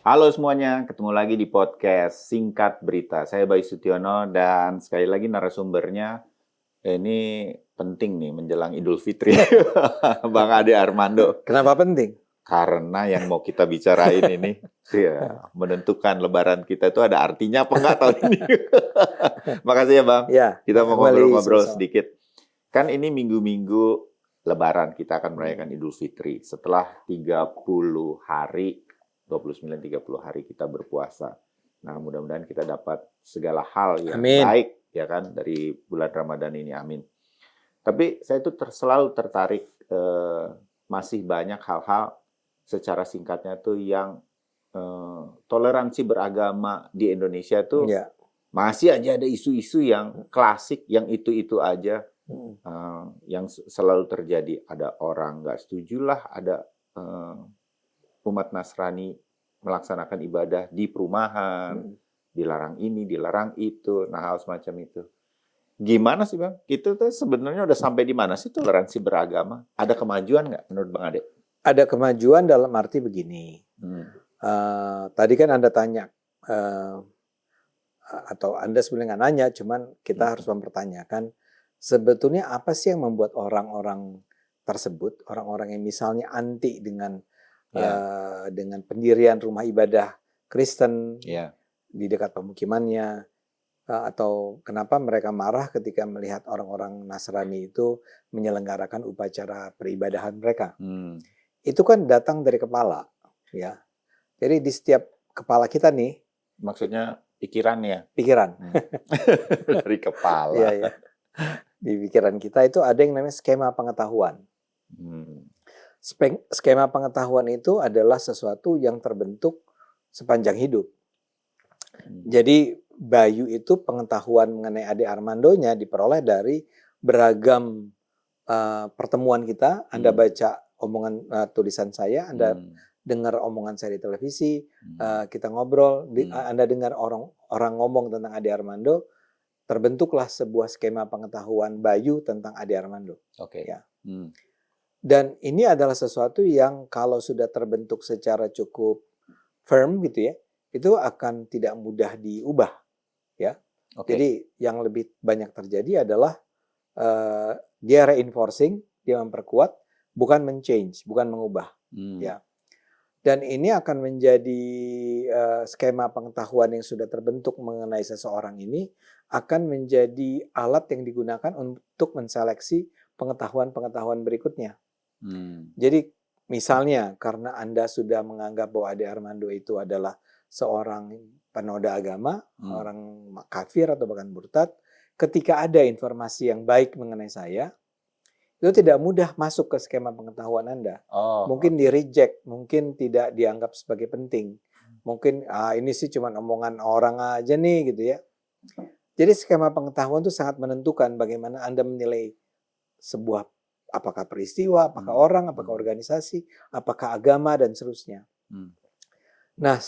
Halo semuanya, ketemu lagi di podcast Singkat Berita. Saya Bayu Sutiono dan sekali lagi narasumbernya ini penting nih menjelang Idul Fitri. Bang Ade Armando. Kenapa penting? Karena yang mau kita bicarain ini ya, menentukan Lebaran kita itu ada artinya apa enggak tahun ini. Makasih ya Bang. Ya, Kita mau kembali ngobrol-ngobrol sama-sama. sedikit. Kan ini minggu-minggu Lebaran kita akan merayakan Idul Fitri. Setelah 30 hari 29-30 hari kita berpuasa. Nah, mudah-mudahan kita dapat segala hal yang Amin. baik ya kan dari bulan Ramadan ini. Amin. Tapi saya itu selalu tertarik masih banyak hal-hal secara singkatnya tuh yang toleransi beragama di Indonesia tuh Ya. masih aja ada isu-isu yang klasik, yang itu-itu aja yang selalu terjadi. Ada orang nggak setuju lah, ada umat Nasrani melaksanakan ibadah di perumahan, dilarang ini, dilarang itu, nah hal semacam itu. Gimana sih Bang? Itu tuh sebenarnya udah sampai di mana sih toleransi beragama? Ada kemajuan nggak menurut Bang Ade? Ada kemajuan dalam arti begini. Tadi kan Anda tanya, atau Anda sebenarnya nggak nanya, cuman kita harus mempertanyakan sebetulnya apa sih yang membuat orang-orang tersebut, orang-orang yang misalnya anti dengan dengan pendirian rumah ibadah Kristen di dekat pemukimannya, atau kenapa mereka marah ketika melihat orang-orang Nasrani itu menyelenggarakan upacara peribadahan mereka. Itu kan datang dari kepala, ya. Jadi di setiap kepala kita nih, maksudnya pikiran ya? Pikiran. Dari kepala. Iya, ya. Di pikiran kita itu ada yang namanya skema pengetahuan. Skema pengetahuan itu adalah sesuatu yang terbentuk sepanjang hidup. Jadi Bayu itu pengetahuan mengenai Ade Armandonya diperoleh dari beragam pertemuan kita. Anda baca omongan tulisan saya, Anda dengar omongan saya di televisi, kita ngobrol, Anda dengar orang ngomong tentang Ade Armando, terbentuklah sebuah skema pengetahuan Bayu tentang Ade Armando. Oke. Ya. Dan ini adalah sesuatu yang kalau sudah terbentuk secara cukup firm gitu ya, itu akan tidak mudah diubah. Ya. Jadi yang lebih banyak terjadi adalah dia reinforcing, dia memperkuat, bukan men-change, bukan mengubah. Ya. Dan ini akan menjadi skema pengetahuan yang sudah terbentuk mengenai seseorang ini akan menjadi alat yang digunakan untuk menseleksi pengetahuan-pengetahuan berikutnya. Jadi misalnya karena Anda sudah menganggap bahwa Ade Armando itu adalah seorang penoda agama, orang kafir atau bahkan murtad, ketika ada informasi yang baik mengenai saya, itu tidak mudah masuk ke skema pengetahuan Anda. Mungkin di-reject, mungkin tidak dianggap sebagai penting. Mungkin ini sih cuma omongan orang aja nih gitu ya. Jadi skema pengetahuan itu sangat menentukan bagaimana Anda menilai sebuah, apakah peristiwa, apakah orang, apakah organisasi, apakah agama, dan seterusnya. Nah,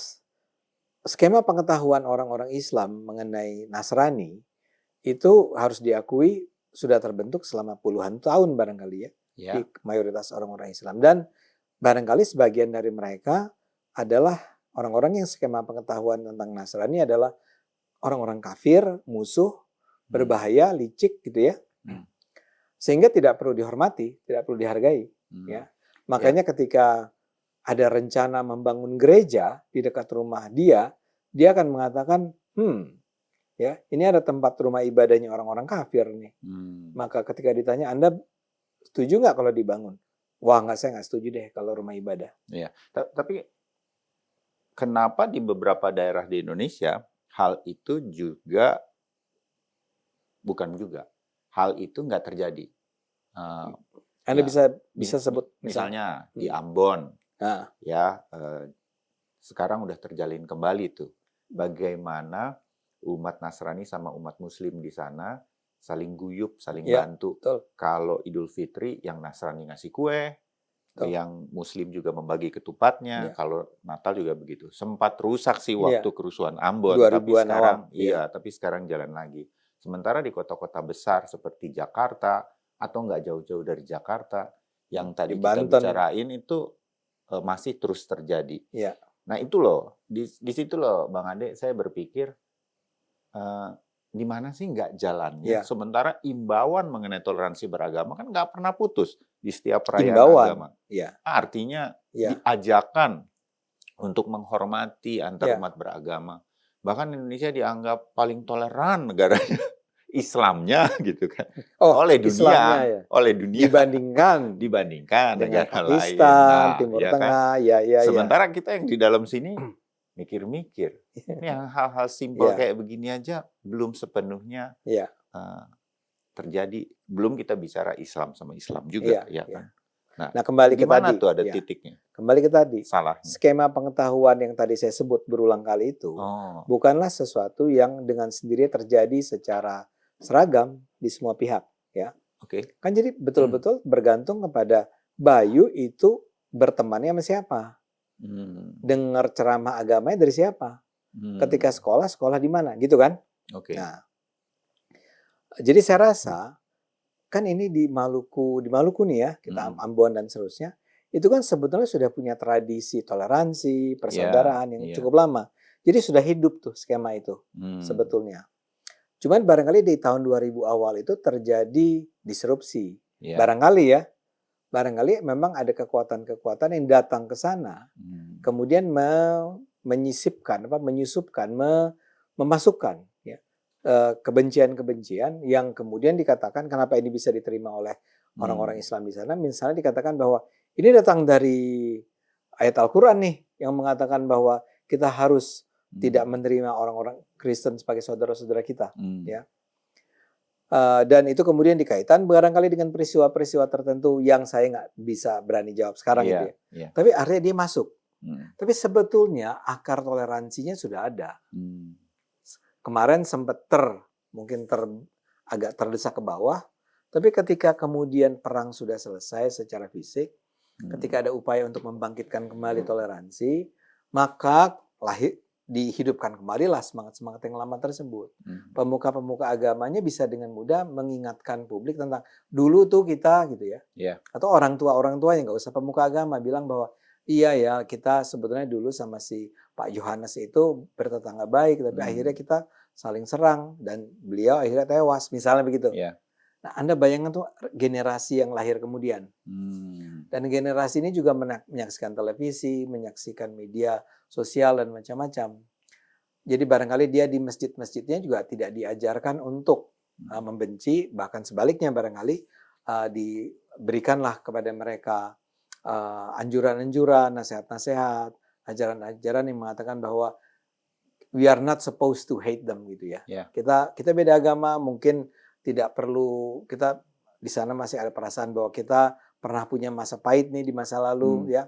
skema pengetahuan orang-orang Islam mengenai Nasrani itu harus diakui sudah terbentuk selama puluhan tahun barangkali ya. Di mayoritas orang-orang Islam. Dan barangkali sebagian dari mereka adalah orang-orang yang skema pengetahuan tentang Nasrani adalah orang-orang kafir, musuh, berbahaya, licik gitu ya. Sehingga tidak perlu dihormati, tidak perlu dihargai. Ya. Makanya ketika ada rencana membangun gereja di dekat rumah dia akan mengatakan, ya, ini ada tempat rumah ibadahnya orang-orang kafir nih. Maka ketika ditanya, Anda setuju nggak kalau dibangun? Wah, saya nggak setuju deh kalau rumah ibadah. Iya. Tapi kenapa di beberapa daerah di Indonesia hal itu juga hal itu nggak terjadi? Anda bisa sebut misalnya di Ambon, sekarang udah terjalin kembali tuh. Bagaimana umat Nasrani sama umat Muslim di sana saling guyup, saling bantu. Kalau Idul Fitri yang Nasrani ngasih kue, yang Muslim juga membagi ketupatnya. Kalau Natal juga begitu. Sempat rusak sih waktu kerusuhan Ambon, tapi sekarang jalan lagi. Sementara di kota-kota besar seperti Jakarta atau nggak jauh-jauh dari Jakarta, yang tadi kita bicarain itu masih terus terjadi. Nah itu loh, di situ loh Bang Ade, saya berpikir di mana sih nggak jalannya? Ya, Sementara imbauan mengenai toleransi beragama kan nggak pernah putus di setiap perayaan imbauan. agama. Ya, Artinya ya, diajakan untuk menghormati antar ya, umat beragama. Bahkan Indonesia dianggap paling toleran negaranya Islamnya gitu kan oh, oleh Islamnya dunia, ya. oleh dunia Dibandingkan dibandingkan dengan negara lain. Pakistan, Nah, Timur ya kan? Tengah, ya, ya, ya. Sementara kita yang di dalam sini mikir-mikir. Ini yang hal-hal simpel Ya, kayak begini aja belum sepenuhnya ya, eh, terjadi. Belum kita bicara Islam sama Islam juga, ya, ya ya. kan? Nah, Nah, kembali di ke mana tadi. tuh ada Ya, titiknya? kembali ke tadi. Salahnya. Skema pengetahuan yang tadi saya sebut berulang kali itu Oh, bukanlah sesuatu yang dengan sendirinya terjadi secara seragam di semua pihak, ya. oke. Kan jadi betul-betul bergantung kepada Bayu itu bertemannya sama siapa, Hmm, dengar ceramah agamanya dari siapa, ketika hmm, sekolah, sekolah di mana, gitu kan? oke. Nah, jadi saya rasa kan ini di Maluku nih ya, kita Hmm, Ambon dan seterusnya, itu kan sebetulnya sudah punya tradisi toleransi, ya, persaudaraan yang ya. cukup lama. Jadi sudah hidup tuh skema itu Hmm, sebetulnya. Cuman barangkali di tahun 2000 awal itu terjadi disrupsi. ya. Barangkali ya, barangkali memang ada kekuatan-kekuatan yang datang ke sana, Hmm, kemudian menyisipkan, menyusupkan, memasukkan ya, kebencian-kebencian yang kemudian dikatakan kenapa ini bisa diterima oleh orang-orang hmm, Islam di sana. Misalnya dikatakan bahwa ini datang dari ayat Al-Quran nih yang mengatakan bahwa kita harus tidak hmm, menerima orang-orang Kristen sebagai saudara-saudara kita, hmm. ya. Dan itu kemudian dikaitkan barangkali dengan peristiwa-peristiwa tertentu yang saya nggak bisa berani jawab sekarang gitu Iya, ya. iya. Tapi artinya dia masuk. Hmm, Tapi sebetulnya akar toleransinya sudah ada. hmm, Kemarin sempat mungkin agak terdesak ke bawah. Tapi ketika kemudian perang sudah selesai secara fisik, hmm, ketika ada upaya untuk membangkitkan kembali toleransi, maka dihidupkan kembalilah semangat-semangat yang lama tersebut. hmm. Pemuka-pemuka agamanya bisa dengan mudah mengingatkan publik tentang dulu tuh kita gitu ya. Iya. Atau orang tua yang nggak usah pemuka agama bilang bahwa iya ya kita sebetulnya dulu sama si Pak Yohanes itu bertetangga baik, tapi akhirnya Hmm, kita saling serang dan beliau akhirnya tewas, misalnya begitu. iya. Nah, Anda bayangkan tuh generasi yang lahir kemudian. Hmm, Dan generasi ini juga menyaksikan televisi, menyaksikan media sosial dan macam-macam. Jadi barangkali dia di masjid-masjidnya juga tidak diajarkan untuk hmm, membenci, bahkan sebaliknya barangkali diberikanlah kepada mereka anjuran-anjuran, nasihat-nasihat, ajaran-ajaran yang mengatakan bahwa we are not supposed to hate them gitu ya. iya. Kita beda agama, mungkin tidak perlu kita di sana masih ada perasaan bahwa kita pernah punya masa pahit nih di masa lalu Hmm, ya.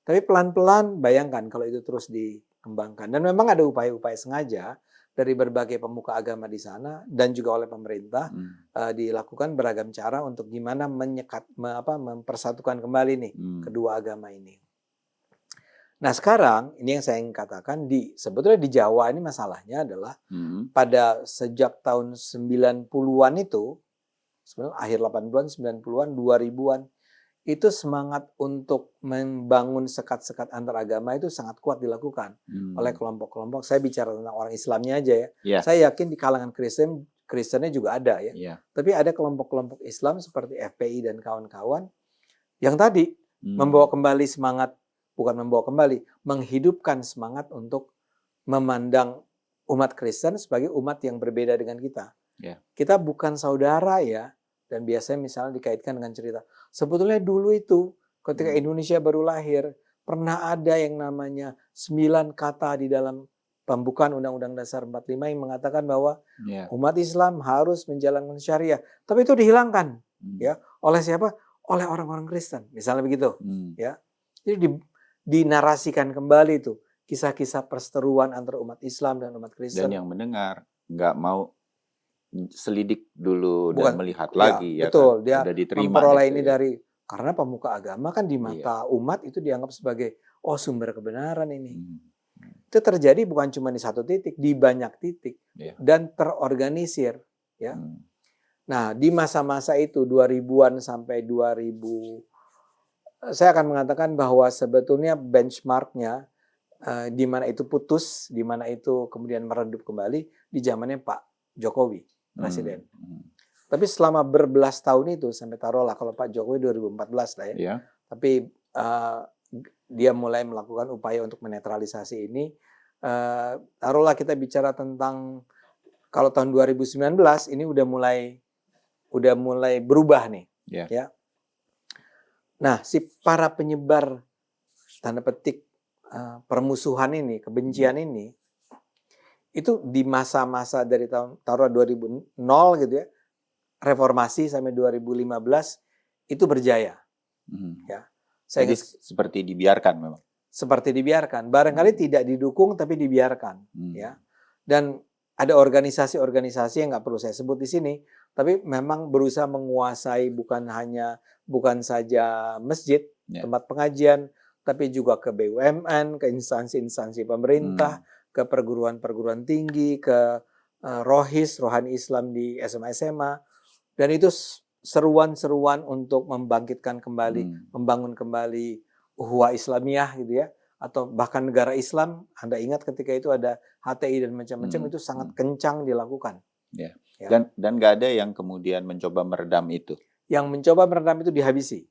Tapi pelan-pelan bayangkan kalau itu terus dikembangkan. Dan memang ada upaya-upaya sengaja dari berbagai pemuka agama di sana dan juga oleh pemerintah hmm, dilakukan beragam cara untuk gimana mempersatukan kembali nih hmm, kedua agama ini. Nah, sekarang ini yang saya ingin katakan sebetulnya di Jawa ini masalahnya adalah hmm, pada sejak tahun 90-an itu, sebenarnya akhir 80-an, 90-an, 2000-an, itu semangat untuk membangun sekat-sekat antar agama itu sangat kuat dilakukan oleh hmm. kelompok-kelompok. Saya bicara tentang orang Islamnya aja ya. Iya, Saya yakin di kalangan Kristennya juga ada ya. iya. Tapi ada kelompok-kelompok Islam seperti FPI dan kawan-kawan yang tadi membawa Hmm, kembali semangat, bukan membawa kembali, menghidupkan semangat untuk memandang umat Kristen sebagai umat yang berbeda dengan kita. iya. Kita bukan saudara ya. Dan biasanya misalnya dikaitkan dengan cerita. Sebetulnya dulu itu ketika Hmm, Indonesia baru lahir, pernah ada yang namanya 9 kata di dalam pembukaan Undang-Undang Dasar 45 yang mengatakan bahwa iya. umat Islam harus menjalankan syariah. Tapi itu dihilangkan Hmm, ya oleh siapa? Oleh orang-orang Kristen. Misalnya begitu, hmm. ya. Jadi dinarasikan kembali itu kisah-kisah perseteruan antara umat Islam dan umat Dan Kristen. yang mendengar nggak mau selidik dulu dan Bukan, melihat ya lagi ya kan, betul. Dia udah diterima memperoleh gitu ini ya. karena pemuka agama kan di Iya. mata umat itu dianggap sebagai sumber kebenaran ini. Hmm, Itu terjadi bukan cuma di satu titik, di banyak titik iya. dan terorganisir, ya. Hmm, Nah, di masa-masa itu 2000-an sampai 2000, saya akan mengatakan bahwa sebetulnya benchmarknya di mana itu putus, di mana itu kemudian meredup kembali di zamannya Pak Jokowi presiden. Tapi selama berbelas tahun itu sampai taruhlah kalau Pak Jokowi 2014 lah ya. Iya. Tapi dia mulai melakukan upaya untuk menetralisasi ini. Taruhlah kita bicara tentang kalau tahun 2019 ini udah mulai berubah nih. Yeah. Ya. Nah, si para penyebar tanda petik permusuhan ini, kebencian ini, itu di masa-masa dari taruh 2000 gitu ya, reformasi sampai 2015 itu berjaya. Ya. Jadi seperti dibiarkan memang. Seperti dibiarkan. Barangkali tidak didukung tapi dibiarkan. Ya. Dan ada organisasi-organisasi yang nggak perlu saya sebut di sini, tapi memang berusaha menguasai bukan saja masjid, tempat pengajian, tapi juga ke BUMN, ke instansi-instansi pemerintah, ke perguruan-perguruan tinggi, ke rohani Islam di SMA-SMA, dan itu seruan-seruan untuk membangkitkan kembali, membangun kembali ukhuwah Islamiyah gitu ya, atau bahkan negara Islam. Anda ingat ketika itu ada HTI dan macam-macam, itu sangat kencang dilakukan. Ya. Ya. Dan nggak ada yang kemudian mencoba meredam itu. Yang mencoba meredam itu dihabisi.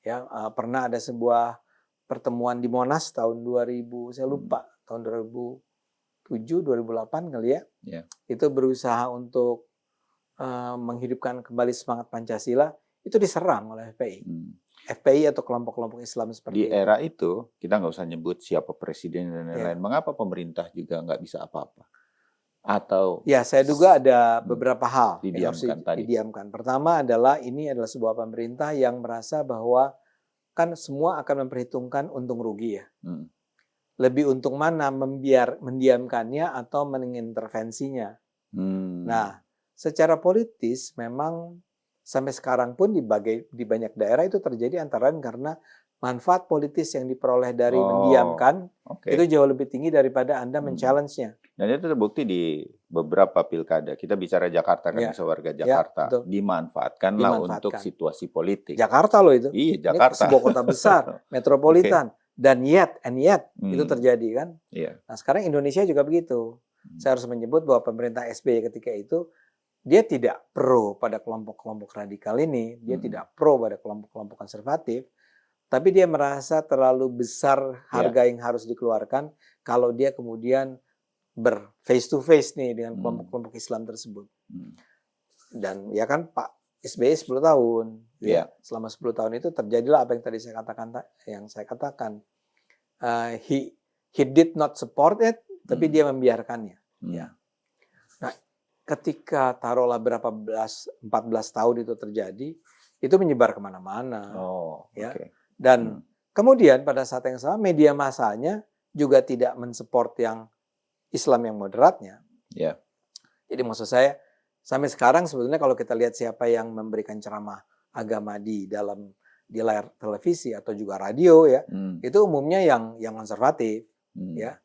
Ya, pernah ada sebuah pertemuan di Monas tahun 2000, saya lupa, tahun 2007, 2008 kali ya. Yeah. Itu berusaha untuk menghidupkan kembali semangat Pancasila, itu diserang oleh FPI. FPI atau kelompok-kelompok Islam seperti itu. Di era itu, kita nggak usah nyebut siapa presiden dan lain-lain. Mengapa pemerintah juga nggak bisa apa-apa? Atau ya, saya duga ada beberapa hal yang harus didiamkan. Pertama adalah ini adalah sebuah pemerintah yang merasa bahwa kan semua akan memperhitungkan untung rugi ya. Lebih untung mana mendiamkannya atau mengintervensinya. Nah, secara politis memang sampai sekarang pun di banyak daerah itu terjadi antara lain karena manfaat politis yang diperoleh dari mendiamkan itu jauh lebih tinggi daripada Anda men-challenge-nya. Dan itu terbukti di beberapa pilkada. Kita bicara Jakarta kan, bisa warga Jakarta. Dimanfaatkanlah untuk situasi politik. Jakarta loh itu. Iya, Jakarta. Ini sebuah kota besar, metropolitan. Dan yet itu terjadi kan. Nah, sekarang Indonesia juga begitu. Saya harus menyebut bahwa pemerintah SBY ketika itu dia tidak pro pada kelompok-kelompok radikal ini, dia tidak pro pada kelompok-kelompok konservatif, tapi dia merasa terlalu besar harga yang harus dikeluarkan kalau dia kemudian face to face nih dengan kelompok-kelompok Islam tersebut. Dan ya kan Pak SBY 10 tahun. Ya. Selama 10 tahun itu terjadilah apa yang tadi saya katakan. He did not support it, tapi dia membiarkannya. Ya. Nah, ketika taruhlah 14 tahun itu terjadi, itu menyebar kemana-mana. Ya. Dan kemudian pada saat yang sama media massanya juga tidak mensupport yang Islam yang moderatnya. Jadi maksud saya sampai sekarang sebetulnya kalau kita lihat siapa yang memberikan ceramah agama di layar televisi atau juga radio ya, itu umumnya yang konservatif ya.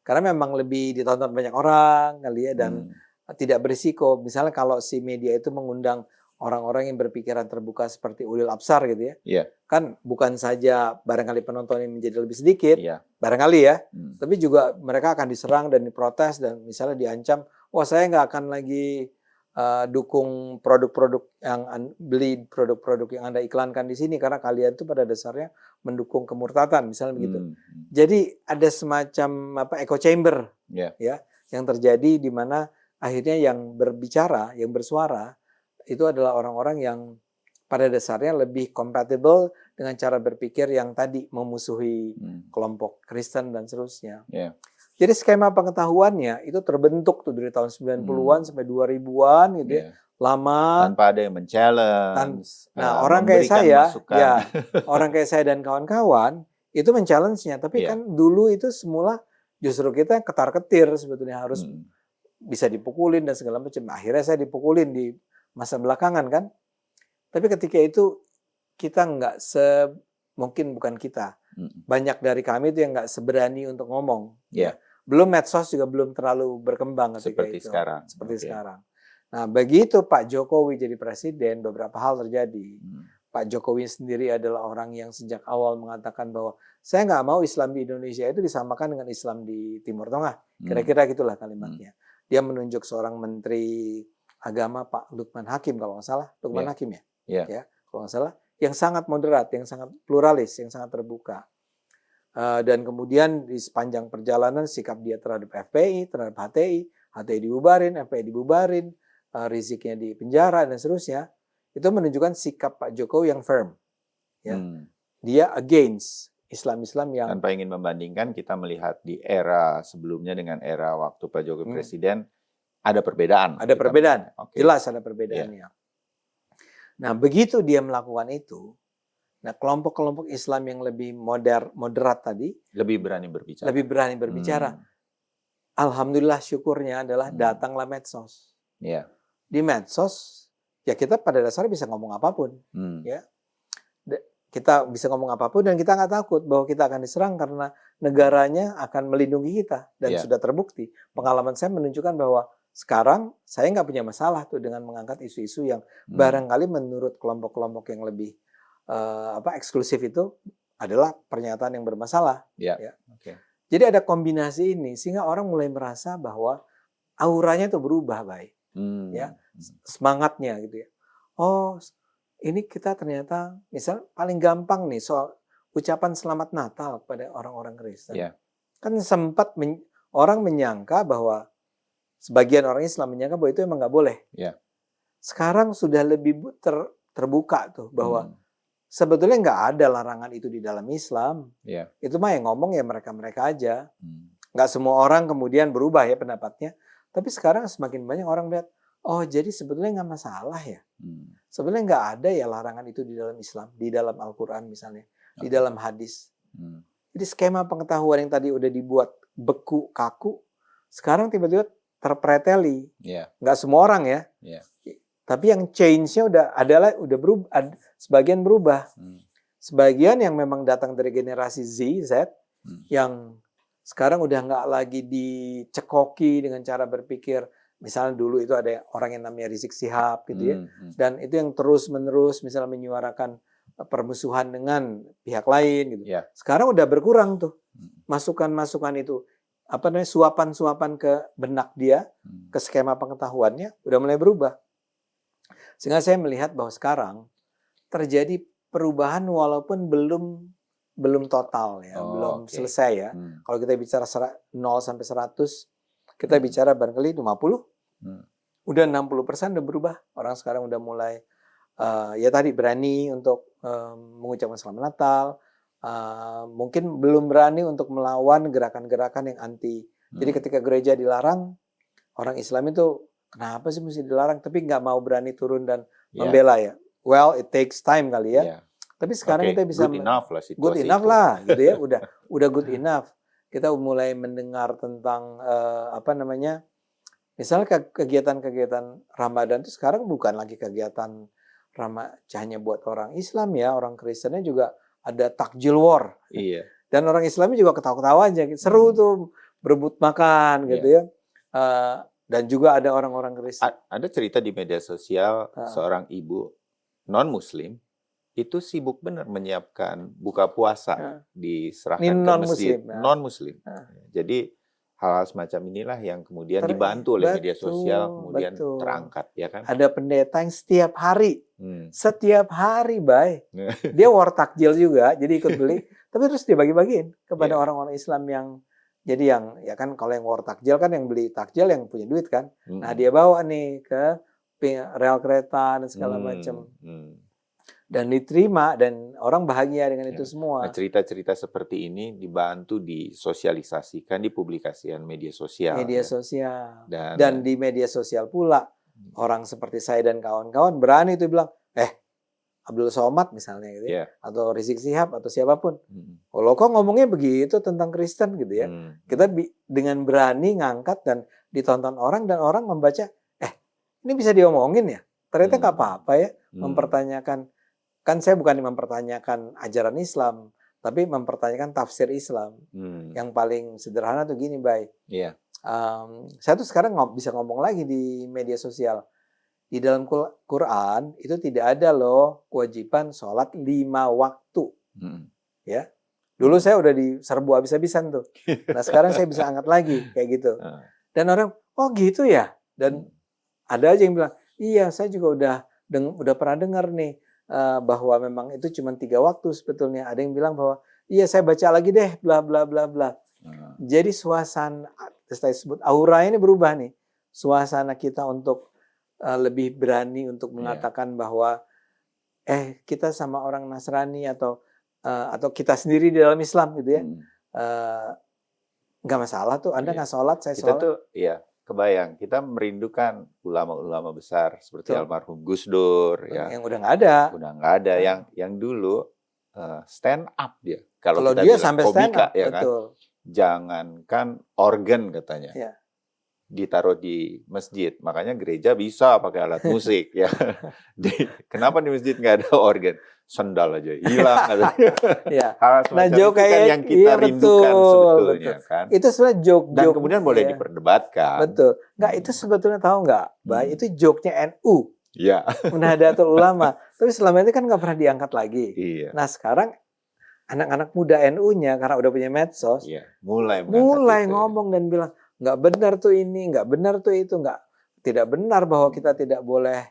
Karena memang lebih ditonton banyak orang kali ya dan tidak berisiko. Misalnya kalau si media itu mengundang orang-orang yang berpikiran terbuka seperti ulil absar gitu ya. Kan bukan saja barangkali penontonnya menjadi lebih sedikit, barangkali ya, tapi juga mereka akan diserang dan diprotes dan misalnya diancam, wah saya nggak akan lagi dukung beli produk-produk yang Anda iklankan di sini karena kalian tuh pada dasarnya mendukung kemurtadan misalnya begitu. Jadi ada semacam echo chamber ya yang terjadi di mana akhirnya yang berbicara, yang bersuara itu adalah orang-orang yang pada dasarnya lebih compatible dengan cara berpikir yang tadi memusuhi kelompok Kristen dan seterusnya. Jadi skema pengetahuannya itu terbentuk tuh dari tahun 90-an sampai 2000-an gitu ya. Lama. Tanpa ada yang men-challenge. Nah, orang kayak saya, orang kayak saya dan kawan-kawan itu men-challenge-nya. Tapi kan dulu itu semula justru kita ketar-ketir sebetulnya harus bisa dipukulin dan segala macam. Akhirnya saya dipukulin di masa belakangan kan. Tapi ketika itu kita nggak mungkin bukan kita. Banyak dari kami itu yang nggak seberani untuk ngomong. Belum medsos juga belum terlalu berkembang ketika seperti itu. Sekarang. Nah, begitu Pak Jokowi jadi presiden, beberapa hal terjadi. Pak Jokowi sendiri adalah orang yang sejak awal mengatakan bahwa saya nggak mau Islam di Indonesia itu disamakan dengan Islam di Timur Tengah. Kira-kira gitulah kalimatnya. Dia menunjuk seorang Menteri Agama, Pak Lukman Hakim kalau nggak salah. Lukman Hakim ya? Ya, kalau nggak salah. Yang sangat moderat, yang sangat pluralis, yang sangat terbuka. Dan kemudian di sepanjang perjalanan sikap dia terhadap FPI, terhadap HTI dibubarin, FPI dibubarin, Riziknya di penjara dan seterusnya. Itu menunjukkan sikap Pak Jokowi yang firm. Ya. Dia against Islam-Islam yang... Tanpa ingin membandingkan, kita melihat di era sebelumnya dengan era waktu Pak Jokowi presiden, ada perbedaan. Ada perbedaan, jelas ada perbedaannya. Nah, begitu dia melakukan itu, nah kelompok-kelompok Islam yang lebih moderat tadi, lebih berani berbicara. Alhamdulillah syukurnya adalah datanglah medsos. Di medsos, ya kita pada dasarnya bisa ngomong apapun, ya. Kita bisa ngomong apapun dan kita nggak takut bahwa kita akan diserang karena negaranya akan melindungi kita dan sudah terbukti. Pengalaman saya menunjukkan bahwa sekarang saya nggak punya masalah tuh dengan mengangkat isu-isu yang barangkali menurut kelompok-kelompok yang lebih eksklusif itu adalah pernyataan yang bermasalah. Ya. Jadi ada kombinasi ini sehingga orang mulai merasa bahwa auranya tuh berubah, baik. Ya, semangatnya gitu ya. Oh, ini kita ternyata misal paling gampang nih soal ucapan selamat Natal kepada orang-orang Kristen. Kan sempat orang menyangka bahwa sebagian orang Islam menyangka bahwa itu emang nggak boleh. Sekarang sudah lebih terbuka tuh bahwa sebetulnya nggak ada larangan itu di dalam Islam. Itu mah yang ngomong ya mereka-mereka aja. Nggak semua orang kemudian berubah ya pendapatnya. Tapi sekarang semakin banyak orang lihat, oh jadi sebetulnya nggak masalah ya. Sebetulnya nggak ada ya larangan itu di dalam Islam, di dalam Al-Quran misalnya, di dalam hadis. Jadi skema pengetahuan yang tadi udah dibuat beku, kaku, sekarang tiba-tiba terpreteli. Nggak semua orang ya. Tapi yang change-nya udah berubah, sebagian berubah. Sebagian yang memang datang dari generasi Z, yang sekarang udah nggak lagi dicekoki dengan cara berpikir. Misalnya dulu itu ada orang yang namanya Rizik Sihab gitu ya. Dan itu yang terus-menerus misalnya menyuarakan permusuhan dengan pihak lain gitu. Sekarang udah berkurang tuh. Masukan-masukan itu, suapan-suapan ke benak dia, ke skema pengetahuannya udah mulai berubah. Sehingga saya melihat bahwa sekarang terjadi perubahan walaupun belum total ya, belum selesai ya. Kalau kita bicara 0 sampai 100, kita bicara barangkali 50, udah 60% udah berubah. Orang sekarang udah mulai ya tadi berani untuk mengucapkan selamat Natal, mungkin belum berani untuk melawan gerakan-gerakan yang anti. Jadi ketika gereja dilarang, orang Islam itu kenapa sih mesti dilarang? Tapi nggak mau berani turun dan membela ya. Well, it takes time kali ya. Tapi sekarang kita bisa good enough lah situasi good enough itu. lah gitu ya. Udah good enough. Kita mulai mendengar tentang misalnya kegiatan-kegiatan Ramadan itu sekarang bukan lagi kegiatan hanya buat orang Islam ya, orang Kristennya juga ada takjil war. Dan orang Islamnya juga ketawa-ketawa aja, seru tuh berebut makan gitu ya. Dan juga ada orang-orang Kristen. Ada cerita di media sosial seorang ibu non Muslim itu sibuk benar menyiapkan buka puasa diserahkan ke masjid non Muslim. Jadi hal-hal semacam inilah yang kemudian dibantu oleh media sosial kemudian terangkat ya kan. Ada pendeta yang setiap hari Bay. Dia war takjil juga, jadi ikut beli, tapi terus dia bagi-bagiin kepada orang-orang Islam yang jadi yang ya kan kalau yang war takjil kan yang beli takjil yang punya duit kan. Nah, dia bawa nih ke rel kereta dan segala macam. Dan diterima dan orang bahagia dengan itu semua. Nah, cerita-cerita seperti ini dibantu disosialisasikan, dipublikasikan media sosial. Media sosial. Dan di media sosial pula orang seperti saya dan kawan-kawan berani itu bilang, Abdul Somad misalnya gitu ya, atau Rizik Sihab atau siapapun. Kalau kok ngomongnya begitu tentang Kristen gitu ya. Kita dengan berani ngangkat dan ditonton orang dan orang membaca, ini bisa diomongin ya. Ternyata nggak apa-apa ya mempertanyakan. Kan saya bukan mempertanyakan ajaran Islam, tapi mempertanyakan tafsir Islam. Yang paling sederhana tuh gini, Bay. Saya tuh sekarang bisa ngomong lagi di media sosial. Di dalam Quran itu tidak ada loh kewajiban sholat 5 waktu. Ya. Dulu saya udah diserbu habis-habisan tuh. Nah sekarang saya bisa angkat lagi kayak gitu. Dan orang, oh gitu ya. Dan ada aja yang bilang, iya saya juga udah pernah dengar nih bahwa memang itu cuma 3 waktu sebetulnya. Ada yang bilang bahwa iya saya baca lagi deh bla bla bla bla. Jadi suasana saya sebut aura ini berubah nih. Suasana kita untuk lebih berani untuk mengatakan bahwa kita sama orang Nasrani atau kita sendiri di dalam Islam gitu ya. Nggak masalah tuh, Anda nggak sholat, saya sholat. Kita tuh, ya kebayang, kita merindukan ulama-ulama besar seperti almarhum Gus Dur, ya. Yang udah nggak ada. Udah nggak ada, yang dulu stand up dia. Kalau dia sampai stand up, ya betul. Kan? Jangankan organ katanya, ditaruh di masjid. Makanya gereja bisa pakai alat musik, ya. Kenapa di masjid nggak ada organ? Sendal aja hilang. Ya. Nah, joke kayak yang kita rindukan sebetulnya, betul. Kan. Itu sebenarnya joke. Dan kemudian boleh diperdebatkan. Betul. Nggak, itu sebetulnya tahu nggak? Itu joke-nya NU. Iya. Nahdlatul Ulama. Tapi selama ini kan nggak pernah diangkat lagi. Iya. Nah sekarang anak-anak muda NU-nya karena udah punya medsos, mulai ngomong dan bilang nggak benar tuh ini, nggak benar tuh itu, tidak benar bahwa kita tidak boleh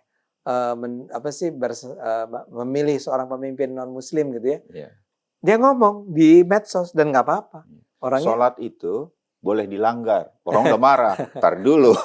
memilih seorang pemimpin non Muslim gitu ya. Dia ngomong di medsos dan nggak apa-apa. Orangnya sholat itu boleh dilanggar. Orang udah marah. Tar dulu.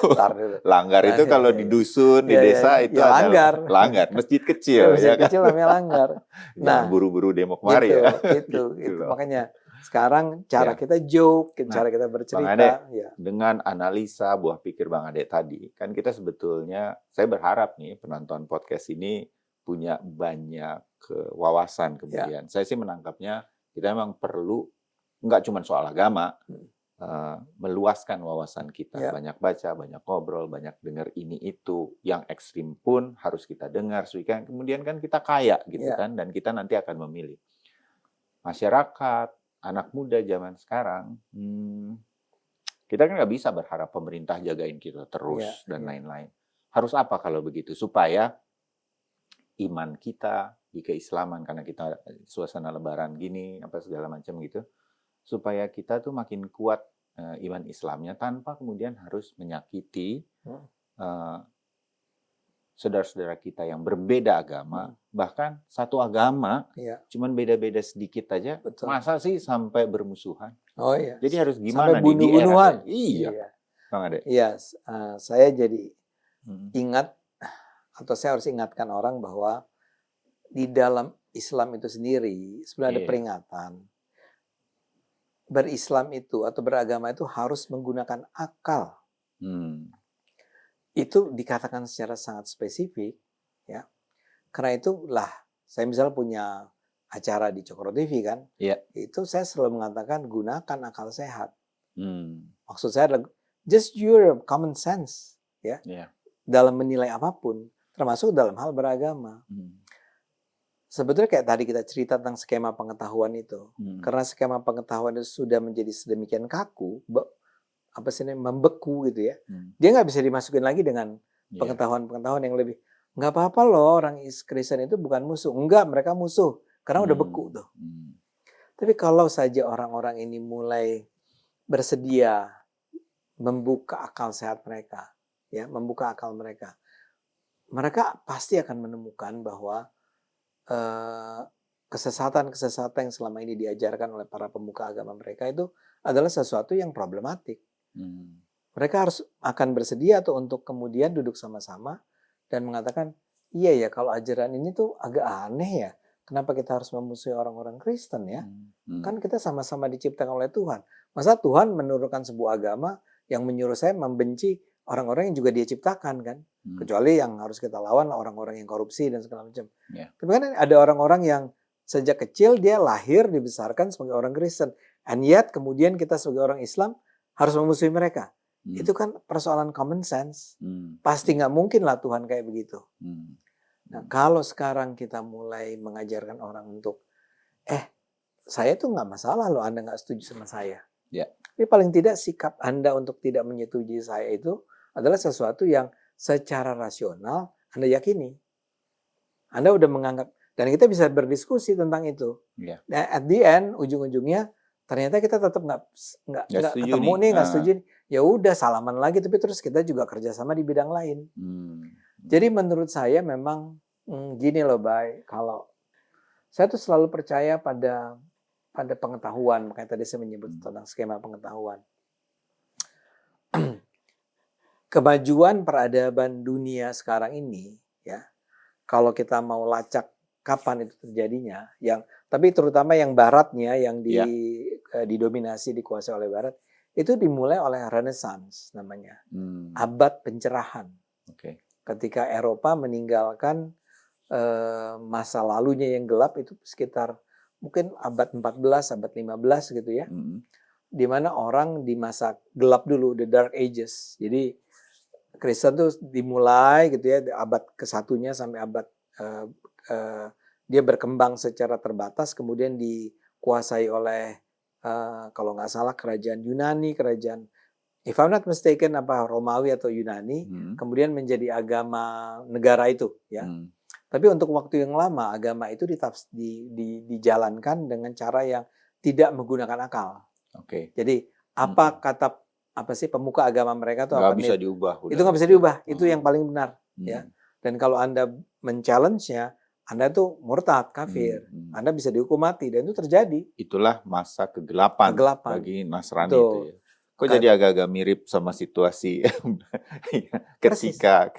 Langgar itu kalau di dusun, di desa itu adalah langgar. Masjid kecil. Masjid kecil namanya langgar. Nah, buru-buru demo kemari ya. Itu. Makanya sekarang cara kita joke, cara kita bercerita. Bang Ade, dengan analisa buah pikir Bang Ade tadi, kan kita sebetulnya, saya berharap nih penonton podcast ini punya banyak wawasan kemudian. Saya sih menangkapnya, kita memang perlu, nggak cuma soal agama, meluaskan wawasan kita, banyak baca, banyak ngobrol, banyak dengar ini itu, yang ekstrim pun harus kita dengar, kemudian kan kita kaya gitu kan, dan kita nanti akan memilih. Masyarakat, anak muda zaman sekarang, kita kan nggak bisa berharap pemerintah jagain kita terus dan lain-lain. Harus apa kalau begitu? Supaya iman kita di keislaman, karena kita suasana lebaran gini, apa segala macam gitu, supaya kita tuh makin kuat iman Islamnya tanpa kemudian harus menyakiti saudara-saudara kita yang berbeda agama, bahkan satu agama, cuman beda-beda sedikit aja, masa sih sampai bermusuhan? Oh iya. Jadi harus gimana sampai bunuh-bunuhan? Iya. Bang Ade. Iya, saya jadi ingat, atau saya harus ingatkan orang bahwa di dalam Islam itu sendiri sebenarnya ada peringatan. Berislam itu atau beragama itu harus menggunakan akal. Itu dikatakan secara sangat spesifik, ya. Karena itulah saya misalnya punya acara di Cokro TV kan, itu saya selalu mengatakan gunakan akal sehat. Maksud saya adalah just your common sense, ya, dalam menilai apapun, termasuk dalam hal beragama. Sebetulnya kayak tadi kita cerita tentang skema pengetahuan itu, karena skema pengetahuan itu sudah menjadi sedemikian kaku, membeku gitu ya. Dia nggak bisa dimasukin lagi dengan pengetahuan-pengetahuan yang lebih. Nggak apa-apa loh orang Kristen itu bukan musuh. Enggak, mereka musuh karena udah beku tuh. Tapi kalau saja orang-orang ini mulai bersedia membuka akal sehat mereka, ya, membuka akal mereka, mereka pasti akan menemukan bahwa kesesatan-kesesatan yang selama ini diajarkan oleh para pemuka agama mereka itu adalah sesuatu yang problematik. Mereka akan bersedia tuh untuk kemudian duduk sama-sama dan mengatakan, iya ya kalau ajaran ini tuh agak aneh ya. Kenapa kita harus memusuhi orang-orang Kristen ya? Kan kita sama-sama diciptakan oleh Tuhan. Masa Tuhan menurunkan sebuah agama yang menyuruh saya membenci orang-orang yang juga dia ciptakan kan? Kecuali yang harus kita lawan orang-orang yang korupsi dan segala macam. Tapi kan ada orang-orang yang sejak kecil dia lahir dibesarkan sebagai orang Kristen. And yet kemudian kita sebagai orang Islam harus memusuhi mereka. Itu kan persoalan common sense. Pasti nggak mungkin lah Tuhan kayak begitu. Nah kalau sekarang kita mulai mengajarkan orang untuk, saya tuh nggak masalah loh Anda nggak setuju sama saya. Tapi paling tidak sikap Anda untuk tidak menyetujui saya itu adalah sesuatu yang secara rasional Anda yakini. Anda udah menganggap, dan kita bisa berdiskusi tentang itu. Iya. Nah, at the end, ujung-ujungnya ternyata kita tetap nggak Nggak setuju ketemu nih. nih, nggak setuju nih. Ya udah salaman lagi, tapi terus kita juga kerjasama di bidang lain. Jadi menurut saya memang gini loh, Bay, kalau saya tuh selalu percaya pada pengetahuan, makanya tadi saya menyebut tentang skema pengetahuan. Kemajuan peradaban dunia sekarang ini, ya, kalau kita mau lacak kapan itu terjadinya, tapi terutama yang baratnya, yang didominasi, dikuasai oleh barat, itu dimulai oleh Renaissance namanya, abad pencerahan. Ketika Eropa meninggalkan masa lalunya yang gelap, itu sekitar mungkin abad 14, abad 15 gitu ya, di mana orang di masa gelap dulu, the Dark Ages. Jadi Kristen tuh dimulai gitu ya, abad ke-1-nya sampai abad dia berkembang secara terbatas, kemudian dikuasai oleh kalau nggak salah kerajaan Yunani, kerajaan, if I'm not mistaken, Romawi atau Yunani, kemudian menjadi agama negara itu, ya. Tapi untuk waktu yang lama agama itu dijalankan dengan cara yang tidak menggunakan akal. Jadi apa sih pemuka agama mereka tuh nggak apa? Bisa diubah. Itu nggak bisa diubah. Itu yang paling benar, ya. Dan kalau Anda men-challenge-nya, Anda tuh murtad, kafir. Anda bisa dihukum mati, dan itu terjadi. Itulah masa kegelapan. Bagi Nasrani itu ya. Kok jadi agak-agak mirip sama situasi ketika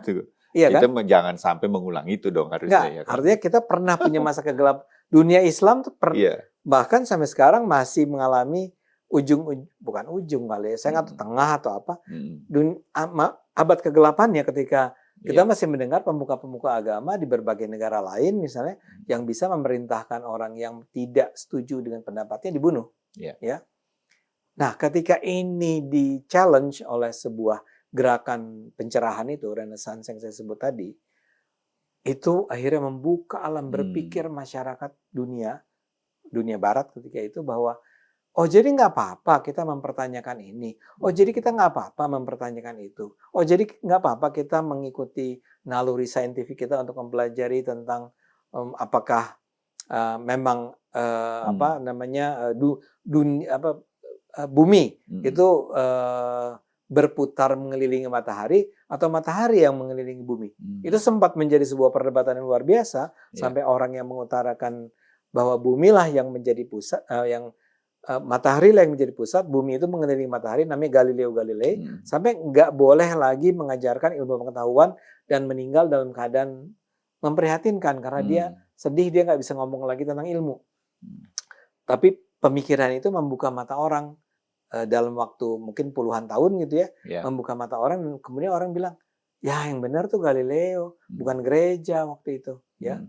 itu. Iya, kita kan? jangan sampai mengulang itu dong harusnya. Nggak, artinya kita pernah punya masa kegelapan. Dunia Islam tuh bahkan sampai sekarang masih mengalami bukan ujung kali ya, saya nggak tahu tengah atau apa, abad kegelapannya ketika kita masih mendengar pemuka-pemuka agama di berbagai negara lain misalnya yang bisa memerintahkan orang yang tidak setuju dengan pendapatnya dibunuh. Ya. Nah, ketika ini di-challenge oleh sebuah gerakan pencerahan itu, Renaissance yang saya sebut tadi, itu akhirnya membuka alam berpikir masyarakat dunia barat ketika itu, bahwa oh jadi nggak apa-apa kita mempertanyakan ini, oh jadi kita nggak apa-apa mempertanyakan itu, oh jadi nggak apa-apa kita mengikuti naluri saintifik kita untuk mempelajari tentang apakah memang bumi itu berputar mengelilingi matahari atau matahari yang mengelilingi bumi. Itu sempat menjadi sebuah perdebatan yang luar biasa, sampai orang yang mengutarakan bahwa bumilah yang menjadi pusat, matahari lah yang menjadi pusat, bumi itu mengelilingi matahari, namanya Galileo Galilei, sampai nggak boleh lagi mengajarkan ilmu pengetahuan dan meninggal dalam keadaan memprihatinkan karena dia sedih, dia nggak bisa ngomong lagi tentang ilmu. Tapi pemikiran itu membuka mata orang dalam waktu mungkin puluhan tahun gitu ya, membuka mata orang, dan kemudian orang bilang, ya yang benar tuh Galileo, bukan gereja waktu itu, ya.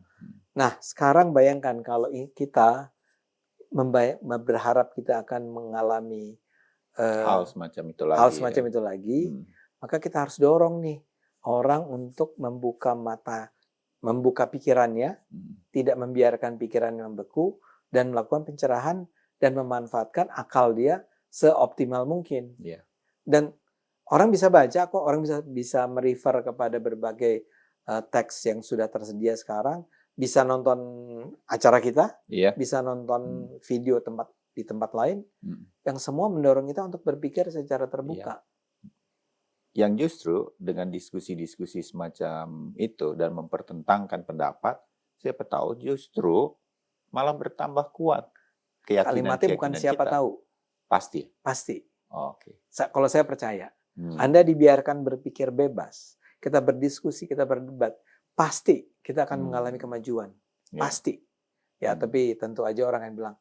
Nah, sekarang bayangkan kalau kita berharap kita akan mengalami hal semacam itu lagi, maka kita harus dorong nih orang untuk membuka mata, membuka pikirannya, tidak membiarkan pikirannya membeku, dan melakukan pencerahan dan memanfaatkan akal dia seoptimal mungkin. Dan orang bisa baca kok, orang bisa merefer kepada berbagai teks yang sudah tersedia sekarang, bisa nonton acara kita, bisa nonton video di tempat lain, yang semua mendorong kita untuk berpikir secara terbuka. Yang justru dengan diskusi-diskusi semacam itu dan mempertentangkan pendapat, siapa tahu justru malah bertambah kuat keyakinan. Kalimatnya bukan siapa kita. Tahu. Pasti. Kalau saya percaya, Anda dibiarkan berpikir bebas, kita berdiskusi, kita berdebat, pasti kita akan mengalami kemajuan. Pasti. Ya, tapi tentu aja orang yang bilang,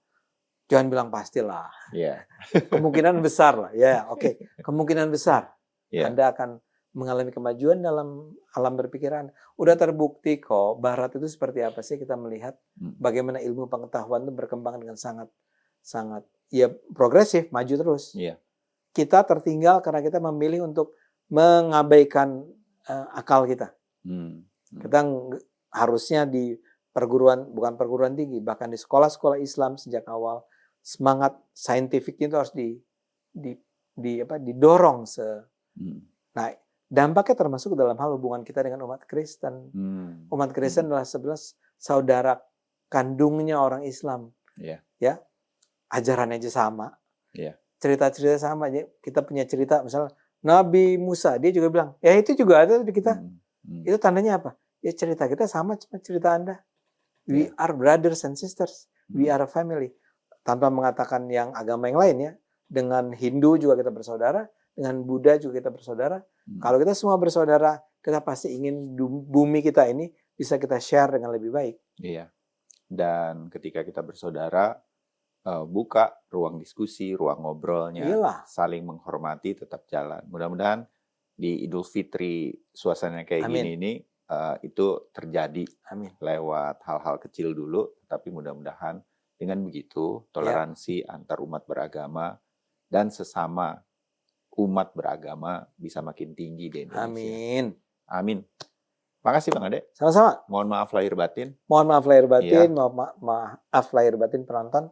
jangan bilang pastilah. Kemungkinan besar lah. Kemungkinan besar. Anda akan mengalami kemajuan dalam alam berpikiran. Udah terbukti kok, Barat itu seperti apa sih, kita melihat bagaimana ilmu pengetahuan itu berkembang dengan sangat progresif, maju terus. Kita tertinggal karena kita memilih untuk mengabaikan akal kita. Kita harusnya di bukan perguruan tinggi, bahkan di sekolah-sekolah Islam sejak awal, semangat saintifiknya itu harus didorong. Nah, dampaknya termasuk dalam hal hubungan kita dengan umat Kristen. Umat Kristen adalah 11 saudara kandungnya orang Islam. Iya. Ya, ajarannya aja sama. Iya. Cerita-cerita sama aja. Kita punya cerita misalnya Nabi Musa, dia juga bilang, ya itu juga ada di kita. Itu tandanya apa? Ya cerita kita sama cuma cerita Anda. We are brothers and sisters. We are a family. Tanpa mengatakan yang agama yang lain ya. Dengan Hindu juga kita bersaudara, dengan Buddha juga kita bersaudara. Kalau kita semua bersaudara, kita pasti ingin bumi kita ini bisa kita share dengan lebih baik. Iya. Dan ketika kita bersaudara, buka ruang diskusi, ruang ngobrolnya, saling menghormati, tetap jalan. Mudah-mudahan di Idul Fitri suasananya kayak gini ini itu terjadi lewat hal-hal kecil dulu, tapi mudah-mudahan dengan begitu toleransi antar umat beragama dan sesama umat beragama bisa makin tinggi di Indonesia. Amin. Makasih Bang Ade. Sama-sama. Mohon maaf lahir batin. Mohon maaf lahir batin, maaf lahir batin penonton.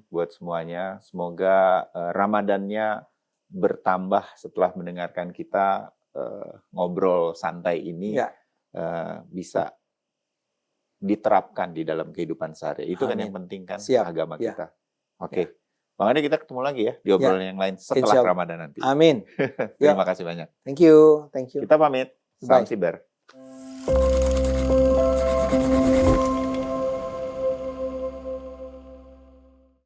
Buat semuanya, semoga Ramadannya bertambah setelah mendengarkan kita ngobrol santai ini. Bisa diterapkan di dalam kehidupan sehari. Itu kan yang penting kan agama kita. Oke. Bang Ade, kita ketemu lagi ya di obrolan yang lain setelah Ramadan nanti. Amin. Terima kasih banyak. Thank you. Kita pamit. Salam Siber.